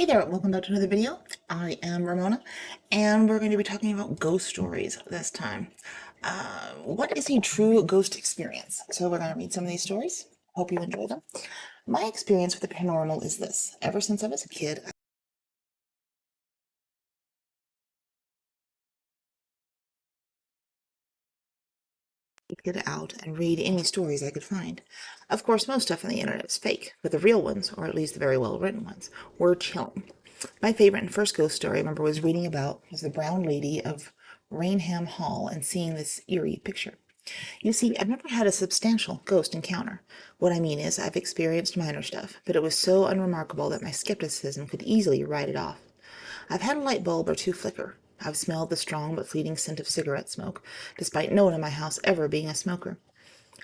Hey there, welcome back to another video. I am Ramona, and we're going to be talking about ghost stories this time. What is a true ghost experience? So we're going to read some of these stories. Hope you enjoy them. My experience with the paranormal is this. Ever since I was a kid, I would get out and read any stories I could find. Of course, most stuff on the internet is fake, but the real ones, or at least the very well-written ones, were chilling. My favorite and first ghost story I remember was reading about was the Brown Lady of Rainham Hall and seeing this eerie picture. You see, I've never had a substantial ghost encounter. What I mean is, I've experienced minor stuff, but it was so unremarkable that my skepticism could easily write it off. I've had a light bulb or two flicker. I've smelled the strong but fleeting scent of cigarette smoke, despite no one in my house ever being a smoker.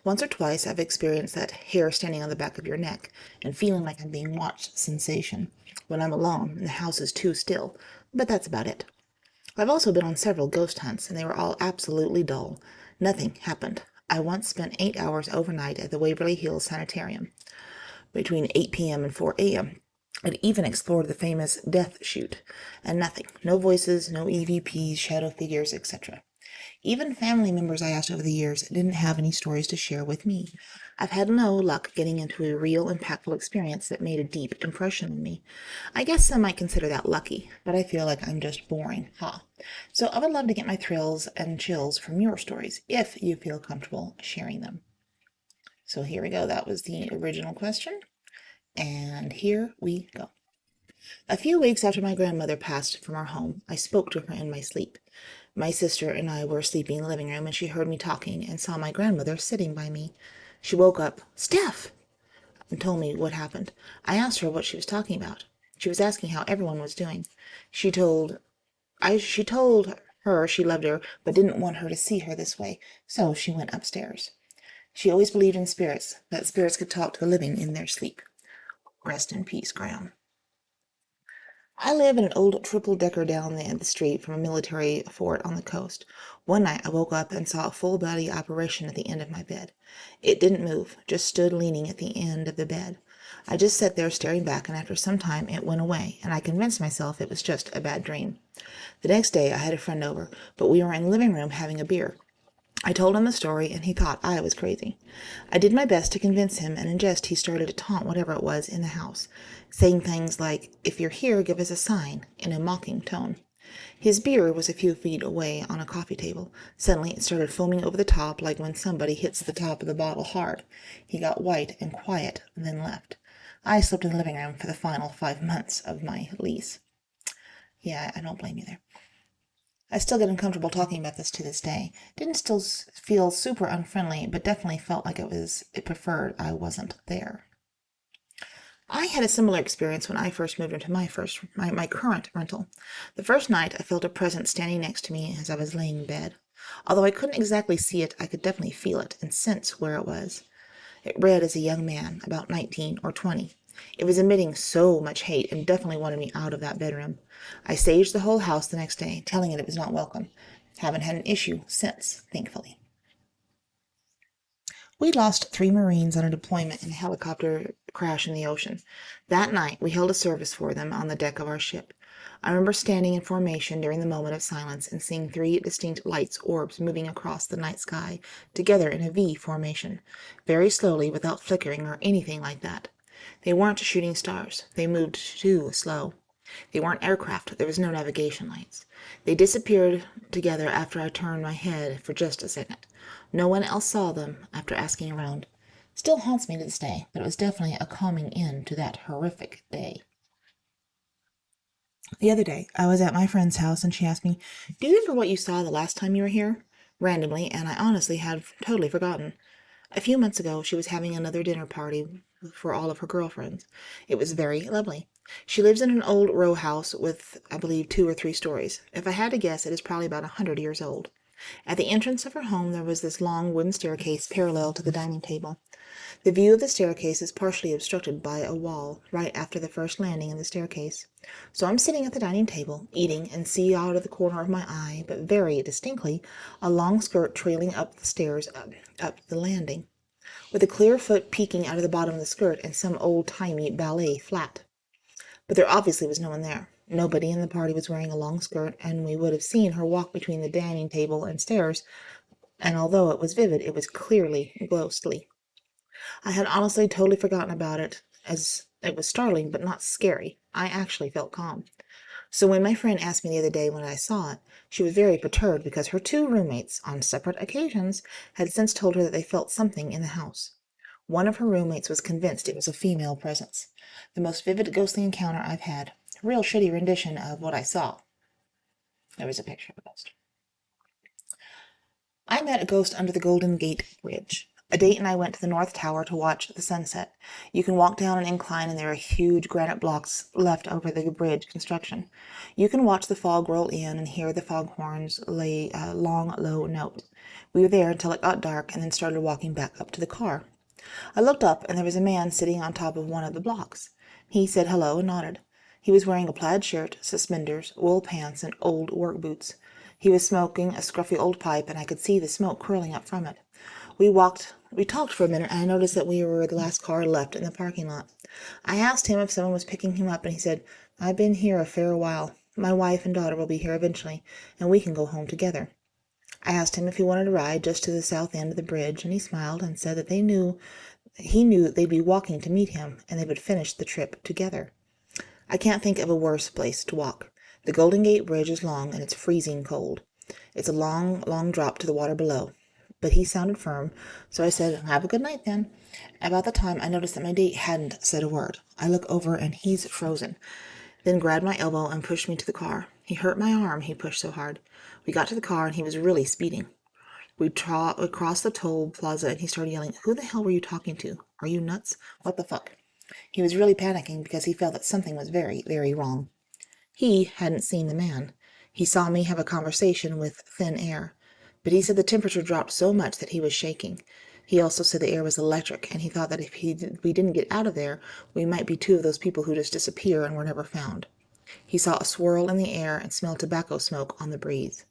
Once or twice I've experienced that hair standing on the back of your neck and feeling like I'm being watched sensation when I'm alone and the house is too still, but that's about it. I've also been on several ghost hunts, and they were all absolutely dull. Nothing happened. I once spent 8 hours overnight at the Waverly Hills Sanitarium between 8 p.m. and 4 a.m. It even explored the famous Death Chute, and nothing. No voices, no EVPs, shadow figures, etc. Even family members I asked over the years didn't have any stories to share with me. I've had no luck getting into a real, impactful experience that made a deep impression on me. I guess some might consider that lucky, but I feel like I'm just boring, huh? So I would love to get my thrills and chills from your stories, if you feel comfortable sharing them. So here we go. That was the original question, and here we go. A few weeks after my grandmother passed from our home, I spoke to her in my sleep. My sister and I were sleeping in the living room, and she heard me talking and saw my grandmother sitting by me. She woke up, "Steph!" and told me what happened. I asked her what she was talking about. She was asking how everyone was doing. She told her she loved her, but didn't want her to see her this way, so she went upstairs. She always believed in spirits, that spirits could talk to the living in their sleep. Rest in peace, Graham. I live in an old triple-decker down the street from a military fort on the coast. One night I woke up and saw a full-body apparition at the end of my bed. It didn't move, just stood leaning at the end of the bed. I just sat there staring back, and after some time it went away, and I convinced myself it was just a bad dream. The next day I had a friend over, but we were in the living room having a beer. I told him the story, and he thought I was crazy. I did my best to convince him, and in jest he started to taunt whatever it was in the house, saying things like, "If you're here, give us a sign," in a mocking tone. His beer was a few feet away on a coffee table. Suddenly it started foaming over the top like when somebody hits the top of the bottle hard. He got white and quiet, and then left. I slept in the living room for the final 5 months of my lease. Yeah, I don't blame you there. I still get uncomfortable talking about this to this day. Didn't still feel super unfriendly, but definitely felt like it preferred I wasn't there. I had a similar experience when I first moved into my current rental. The first night I felt a presence standing next to me as I was laying in bed. Although I couldn't exactly see it, I could definitely feel it and sense where it was. It read as a young man, about 19 or 20. It was emitting so much hate and definitely wanted me out of that bedroom. I saged the whole house the next day, telling it was not welcome. Haven't had an issue since, thankfully. We lost 3 Marines on a deployment in a helicopter crash in the ocean. That night, we held a service for them on the deck of our ship. I remember standing in formation during the moment of silence and seeing 3 distinct lights orbs moving across the night sky, together in a V formation, very slowly without flickering or anything like that. They weren't shooting stars. They moved too slow. They weren't aircraft. There was no navigation lights. They disappeared together after I turned my head for just a second. No one else saw them after asking around. Still haunts me to this day, but it was definitely a calming end to that horrific day. The other day, I was at my friend's house and she asked me, "Do you remember what you saw the last time you were here?" Randomly, and I honestly had totally forgotten. A few months ago, she was having another dinner party for all of her girlfriends. It was very lovely. She lives in an old row house with, I believe, 2 or 3 stories. If I had to guess, it is probably about 100 years old. At the entrance of her home there was this long wooden staircase parallel to the dining table. The view of the staircase is partially obstructed by a wall right after the first landing in the staircase. So I'm sitting at the dining table, eating, and see out of the corner of my eye, but very distinctly, a long skirt trailing up the stairs up the landing, with a clear foot peeking out of the bottom of the skirt and some old-timey ballet flat. But there obviously was no one there. Nobody in the party was wearing a long skirt, and we would have seen her walk between the dining table and stairs, and although it was vivid, it was clearly ghostly. I had honestly totally forgotten about it, as it was startling but not scary. I actually felt calm. So when my friend asked me the other day when I saw it, she was very perturbed because her two roommates, on separate occasions, had since told her that they felt something in the house. One of her roommates was convinced it was a female presence. The most vivid ghostly encounter I've had. Real shitty rendition of what I saw. There was a picture of a ghost. I met a ghost under the Golden Gate Bridge. A date and I went to the North Tower to watch the sunset. You can walk down an incline and there are huge granite blocks left over the bridge construction. You can watch the fog roll in and hear the foghorns lay a long, low note. We were there until it got dark and then started walking back up to the car. I looked up and there was a man sitting on top of one of the blocks. He said hello and nodded. He was wearing a plaid shirt, suspenders, wool pants, and old work boots. He was smoking a scruffy old pipe, and I could see the smoke curling up from it. We talked for a minute, and I noticed that we were the last car left in the parking lot. I asked him if someone was picking him up, and he said, "I've been here a fair while. My wife and daughter will be here eventually, and we can go home together." I asked him if he wanted a ride just to the south end of the bridge, and he smiled and said that he knew they'd be walking to meet him, and they would finish the trip together. I can't think of a worse place to walk. The Golden Gate Bridge is long, and it's freezing cold. It's a long, long drop to the water below. But he sounded firm, so I said, "Have a good night, then." About the time, I noticed that my date hadn't said a word. I look over, and he's frozen. Then grabbed my elbow and pushed me to the car. He hurt my arm, he pushed so hard. We got to the car, and he was really speeding. We crossed the toll plaza, and he started yelling, "Who the hell were you talking to? Are you nuts? What the fuck?" He was really panicking because he felt that something was very, very wrong. He hadn't seen the man. He saw me have a conversation with thin air. But he said the temperature dropped so much that he was shaking. He also said the air was electric, and he thought that if we didn't get out of there, we might be two of those people who just disappear and were never found. He saw a swirl in the air and smelled tobacco smoke on the breeze.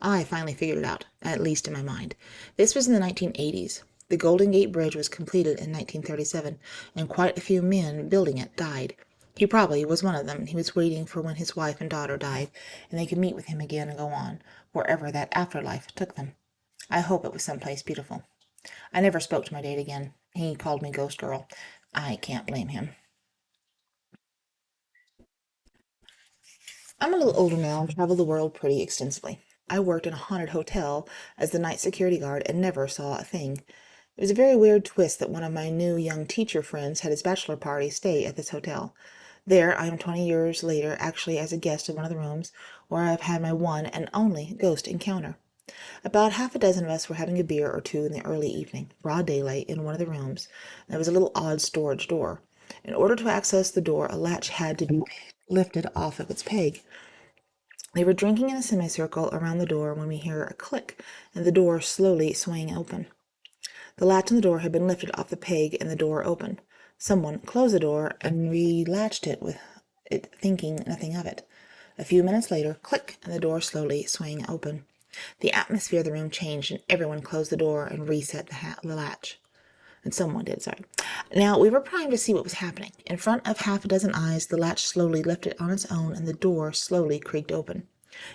I finally figured it out, at least in my mind. This was in the 1980s. The Golden Gate Bridge was completed in 1937, and quite a few men building it died. He probably was one of them. He was waiting for when his wife and daughter died, and they could meet with him again and go on, wherever that afterlife took them. I hope it was someplace beautiful. I never spoke to my date again. He called me Ghost Girl. I can't blame him. I'm a little older now and travel the world pretty extensively. I worked in a haunted hotel as the night security guard and never saw a thing. It was a very weird twist that one of my new young teacher friends had his bachelor party stay at this hotel. There I am 20 years later, actually as a guest in one of the rooms, where I have had my one and only ghost encounter. About half a dozen of us were having a beer or two in the early evening, broad daylight, in one of the rooms. There was a little odd storage door. In order to access the door, a latch had to be lifted off of its peg. They were drinking in a semicircle around the door when we hear a click and the door slowly swaying open. The latch on the door had been lifted off the peg and the door opened. Someone closed the door and relatched it with it, thinking nothing of it. A few minutes later, click, and the door slowly swaying open. The atmosphere of the room changed, and everyone closed the door and reset the latch. And someone did, sorry. Now, we were primed to see what was happening. In front of half a dozen eyes, the latch slowly lifted on its own, and the door slowly creaked open.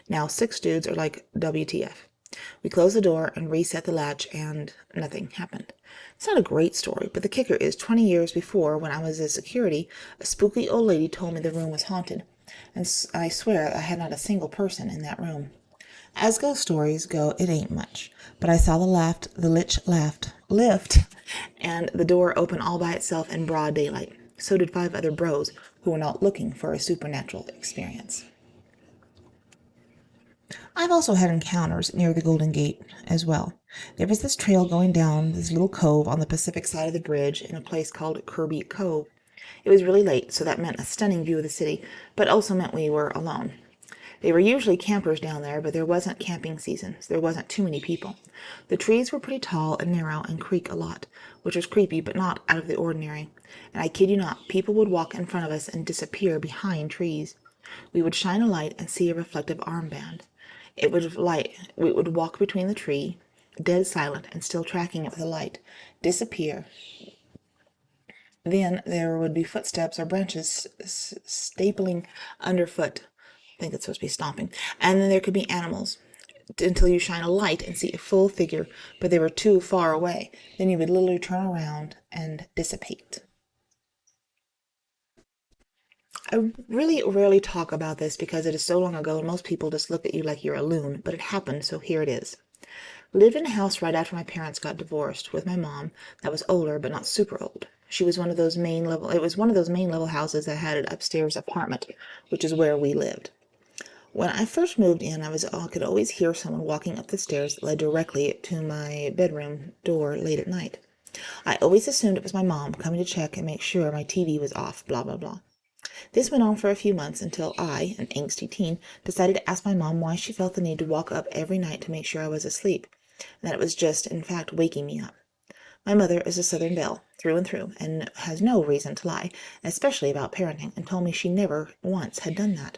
Now, 6 dudes are like, WTF. We closed the door and reset the latch, and nothing happened. It's not a great story, but the kicker is 20 years before, when I was a security, a spooky old lady told me the room was haunted, and I swear I had not a single person in that room. As ghost stories go, it ain't much, but I saw the lich lift, and the door open all by itself in broad daylight. So did 5 other bros who were not looking for a supernatural experience. I've also had encounters near the Golden Gate as well. There was this trail going down this little cove on the Pacific side of the bridge in a place called Kirby Cove. It was really late, so that meant a stunning view of the city, but also meant we were alone. They were usually campers down there, but there wasn't camping season, so there wasn't too many people. The trees were pretty tall and narrow and creak a lot, which was creepy but not out of the ordinary. And I kid you not, people would walk in front of us and disappear behind trees. We would shine a light and see a reflective armband. We would walk between the tree, dead silent and still tracking it with a light, disappear, Then there would be footsteps or branches stapling underfoot. I think it's supposed to be stomping. And then there could be animals until you shine a light and see a full figure, but they were too far away. Then you would literally turn around and dissipate. I really rarely talk about this because it is so long ago and most people just look at you like you're a loon, but it happened, so here it is. Lived in a house right after my parents got divorced with my mom that was older but not super old. She was one of those main level it was one of those main level houses that had an upstairs apartment, which is where we lived. When I first moved in, I could always hear someone walking up the stairs that led directly to my bedroom door late at night. I always assumed it was my mom coming to check and make sure my TV was off, blah blah blah. This went on for a few months until I, an angsty teen, decided to ask my mom why she felt the need to walk up every night to make sure I was asleep, and that it was just, in fact, waking me up. My mother is a Southern belle, through and through, and has no reason to lie, especially about parenting, and told me she never once had done that.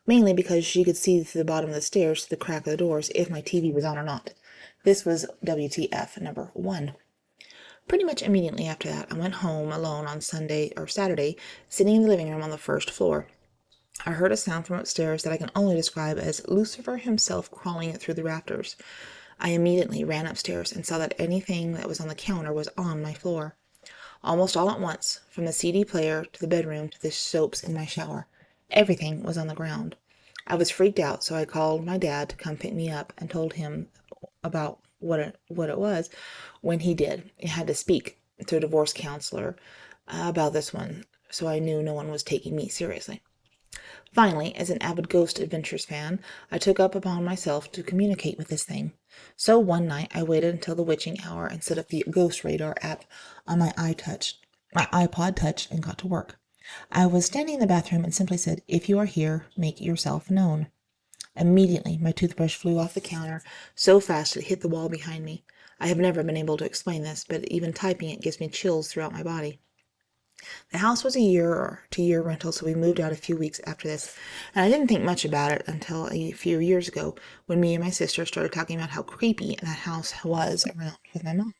Mainly because she could see through the bottom of the stairs to the crack of the doors if my TV was on or not. This was WTF number one. Pretty much immediately after that, I went home alone on Sunday or Saturday, sitting in the living room on the first floor. I heard a sound from upstairs that I can only describe as Lucifer himself crawling through the rafters. I immediately ran upstairs and saw that anything that was on the counter was on my floor. Almost all at once, from the CD player to the bedroom to the soaps in my shower, everything was on the ground. I was freaked out, so I called my dad to come pick me up and told him about what it was. When he did, he had to speak to a divorce counselor about this one, so I knew no one was taking me seriously. Finally, as an avid Ghost Adventures fan, I took up upon myself to communicate with this thing. So one night I waited until the witching hour and set up the Ghost Radar app on my iPod Touch, and got to work. I was standing in the bathroom and simply said, "If you are here, make yourself known." Immediately, my toothbrush flew off the counter so fast it hit the wall behind me. I have never been able to explain this, but even typing it gives me chills throughout my body. The house was a year-to-year rental, so we moved out a few weeks after this, and I didn't think much about it until a few years ago when me and my sister started talking about how creepy that house was around with my mom.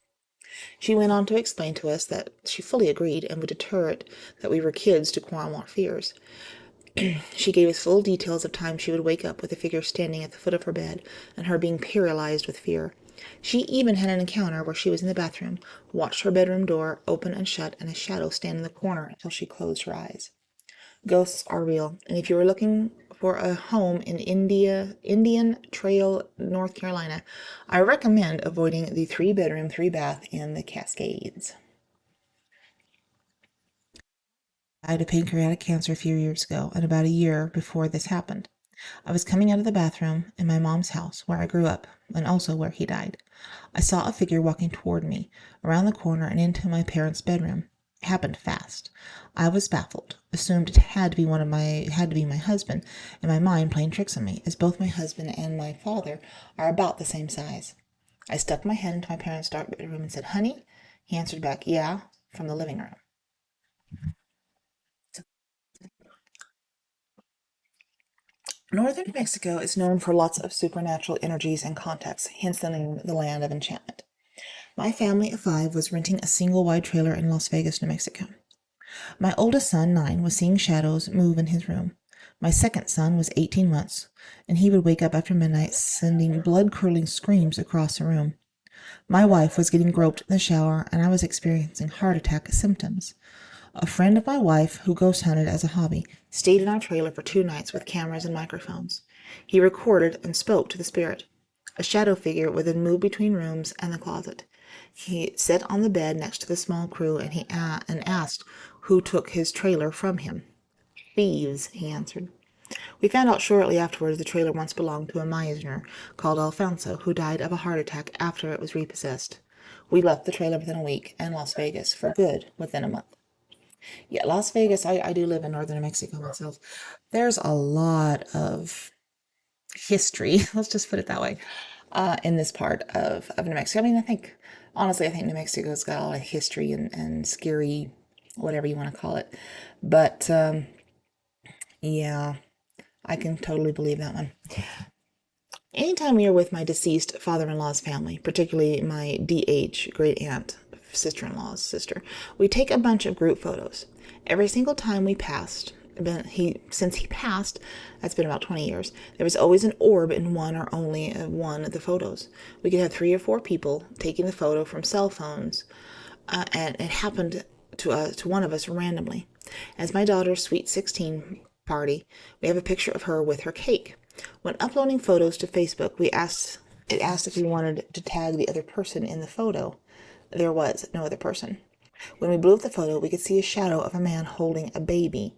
She went on to explain to us that she fully agreed and would deter it that we were kids to quell our fears. She gave us full details of times she would wake up with a figure standing at the foot of her bed and her being paralyzed with fear. She even had an encounter where she was in the bathroom, watched her bedroom door open and shut, and a shadow stand in the corner until she closed her eyes. Ghosts are real, and if you are looking for a home in Indian Trail, North Carolina, I recommend avoiding the 3-bedroom, 3-bath in the Cascades. I died of pancreatic cancer a few years ago, and about a year before this happened. I was coming out of the bathroom in my mom's house, where I grew up, and also where he died. I saw a figure walking toward me, around the corner and into my parents' bedroom. It happened fast. I was baffled, assumed it had to be my husband, and my mind playing tricks on me, as both my husband and my father are about the same size. I stuck my head into my parents' dark bedroom and said, "Honey?" He answered back, "Yeah," from the living room. Northern New Mexico is known for lots of supernatural energies and contexts, hence the name the Land of Enchantment. My family of 5 was renting a single wide trailer in Las Vegas, New Mexico. My oldest son, 9, was seeing shadows move in his room. My second son was 18 months, and he would wake up after midnight sending blood-curdling screams across the room. My wife was getting groped in the shower, and I was experiencing heart attack symptoms. A friend of my wife, who ghost hunted as a hobby, stayed in our trailer for 2 nights with cameras and microphones. He recorded and spoke to the spirit. A shadow figure would then move between rooms and the closet. He sat on the bed next to the small crew and asked who took his trailer from him. "Thieves," he answered. We found out shortly afterwards the trailer once belonged to a Meisner called Alfonso, who died of a heart attack after it was repossessed. We left the trailer within a week, and Las Vegas for good within a month. Yeah, Las Vegas, I do live in northern New Mexico myself. There's a lot of history, let's just put it that way, in this part of New Mexico. I mean, honestly, I think New Mexico's got a lot of history and scary, whatever you want to call it. But, yeah, I can totally believe that one. Anytime we are with my deceased father-in-law's family, particularly my DH great aunt sister-in-law's sister. We take a bunch of group photos. Every single time we passed, since he passed, that's been about 20 years, there was always an orb in one or only one of the photos. We could have 3 or 4 people taking the photo from cell phones, and it happened to one of us randomly. As my daughter's sweet 16 party, we have a picture of her with her cake. When uploading photos to Facebook, it asked if we wanted to tag the other person in the photo. There was no other person. When we blew up the photo, we could see a shadow of a man holding a baby.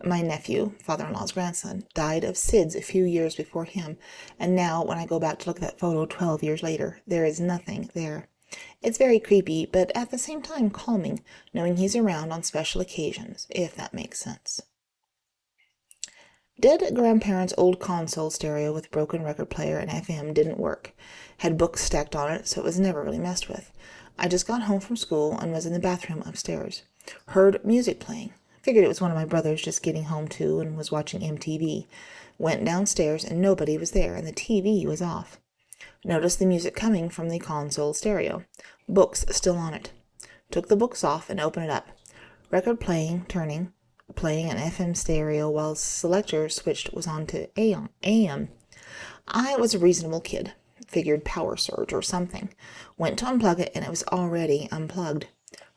My nephew, father-in-law's grandson, died of SIDS a few years before him, and now when I go back to look at that photo 12 years later, there is nothing there. It's very creepy, but at the same time calming, knowing he's around on special occasions, if that makes sense. Dead grandparents' old console stereo with broken record player and FM didn't work. Had books stacked on it, so it was never really messed with. I just got home from school and was in the bathroom upstairs. Heard music playing. Figured it was one of my brothers just getting home too and was watching MTV. Went downstairs and nobody was there and the TV was off. Noticed the music coming from the console stereo. Books still on it. Took the books off and opened it up. Record playing an FM stereo while selector switched was on to AM. I was a reasonable kid. Figured power surge or something. Went to unplug it and it was already unplugged.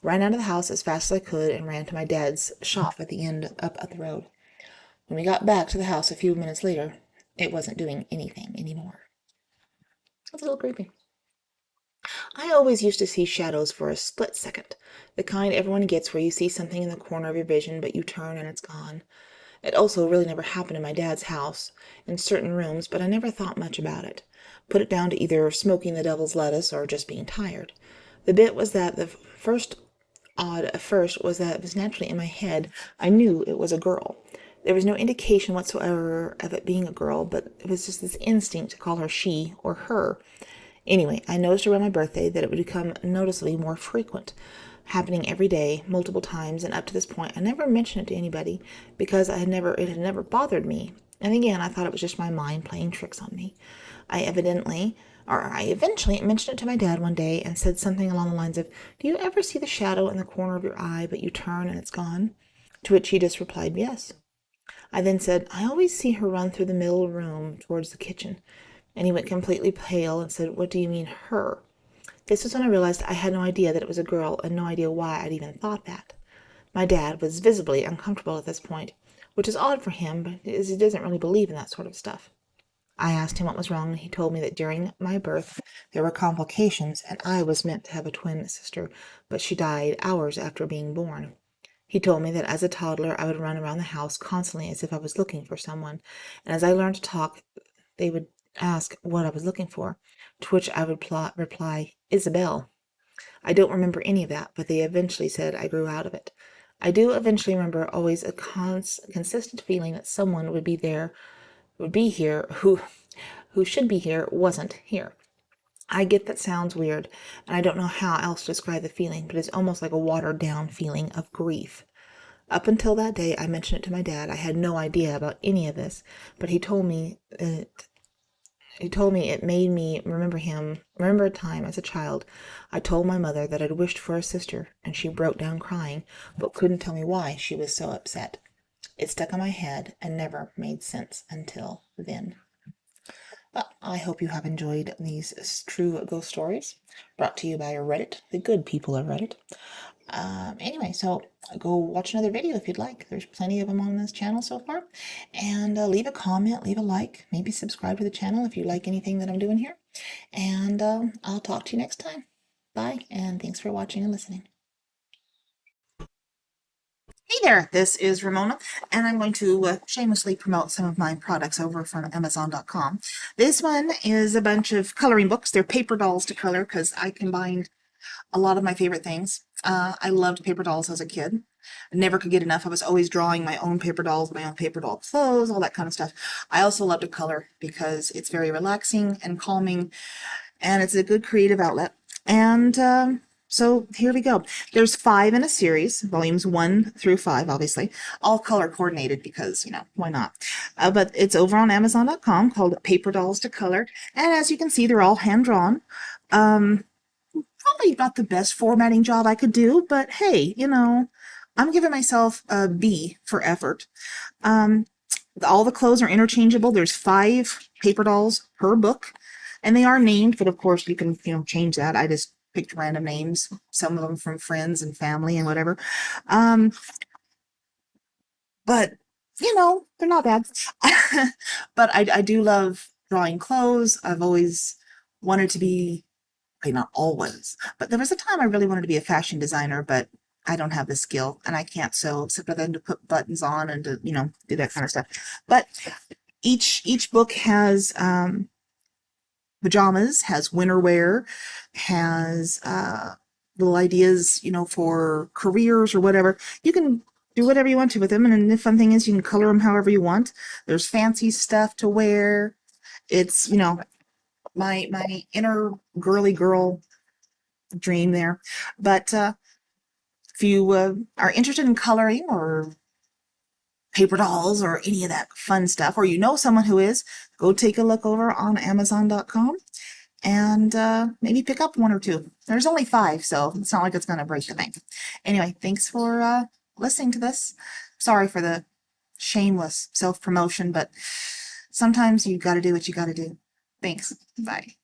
Ran out of the house as fast as I could and ran to my dad's shop at the end up the road. When we got back to the house a few minutes later, it wasn't doing anything anymore. That's a little creepy. I always used to see shadows for a split second, the kind everyone gets where you see something in the corner of your vision, but you turn and it's gone. It also really never happened in my dad's house, in certain rooms, but I never thought much about it. Put it down to either smoking the devil's lettuce or just being tired. The bit was that the first was that it was naturally in my head. I knew it was a girl. There was no indication whatsoever of it being a girl, but it was just this instinct to call her she or her. Anyway, I noticed around my birthday that it would become noticeably more frequent, happening every day, multiple times, and up to this point I never mentioned it to anybody because it had never bothered me. And again, I thought it was just my mind playing tricks on me. I eventually mentioned it to my dad one day and said something along the lines of, "Do you ever see the shadow in the corner of your eye, but you turn and it's gone?" To which he just replied, "Yes." I then said, "I always see her run through the middle room towards the kitchen." And he went completely pale and said, "What do you mean, her?" This was when I realized I had no idea that it was a girl and no idea why I'd even thought that. My dad was visibly uncomfortable at this point, which is odd for him, but he doesn't really believe in that sort of stuff. I asked him what was wrong, and he told me that during my birth there were complications, and I was meant to have a twin sister, but she died hours after being born. He told me that as a toddler I would run around the house constantly as if I was looking for someone, and as I learned to talk, they would ask what I was looking for, to which I would reply, "Isabel." I don't remember any of that, but they eventually said I grew out of it. I do eventually remember always a consistent feeling that someone would be here who should be here wasn't here. I get that sounds weird, and I don't know how else to describe the feeling, but it's almost like a watered-down feeling of grief. Up until that day I mentioned it to my dad, I had no idea about any of this, but he told me it made me remember a time as a child I told my mother that I'd wished for a sister, and she broke down crying, but couldn't tell me why she was so upset. It stuck in my head and never made sense until then. Well, I hope you have enjoyed these true ghost stories brought to you by Reddit, the good people of Reddit. Anyway, so go watch another video if you'd like. There's plenty of them on this channel so far. And leave a comment, leave a like, maybe subscribe to the channel if you like anything that I'm doing here. And I'll talk to you next time. Bye, and thanks for watching and listening. Hey there, this is Ramona, and I'm going to shamelessly promote some of my products over from Amazon.com. This one is a bunch of coloring books. They're paper dolls to color because I combined a lot of my favorite things. I loved paper dolls as a kid. I never could get enough. I was always drawing my own paper dolls, my own paper doll clothes, all that kind of stuff. I also love to color because it's very relaxing and calming, and it's a good creative outlet. And so here we go. There's 5 in a series, volumes 1 through 5, obviously, all color coordinated because, why not? But it's over on Amazon.com called Paper Dolls to Color. And as you can see, they're all hand drawn. probably not the best formatting job I could do, but hey, I'm giving myself a B for effort. Um, all the clothes are interchangeable. There's 5 paper dolls per book, and they are named, but of course you can, change that. I just picked random names, some of them from friends and family and whatever. Um, but they're not bad. But I do love drawing clothes. I've always wanted to be, okay, not always, but there was a time I really wanted to be a fashion designer, but I don't have the skill and I can't sew except for then to put buttons on and to, do that kind of stuff. But each book has pajamas, has winter wear, has little ideas, for careers or whatever. You can do whatever you want to with them, and the fun thing is you can color them however you want. There's fancy stuff to wear. It's, my inner girly girl dream there. But if you are interested in coloring or paper dolls or any of that fun stuff, or you know someone who is, go take a look over on Amazon.com and maybe pick up 1 or 2. There's only 5, so it's not like it's going to break the bank. Anyway, thanks for listening to this. Sorry for the shameless self-promotion, but sometimes you got to do what you got to do. Thanks. Bye.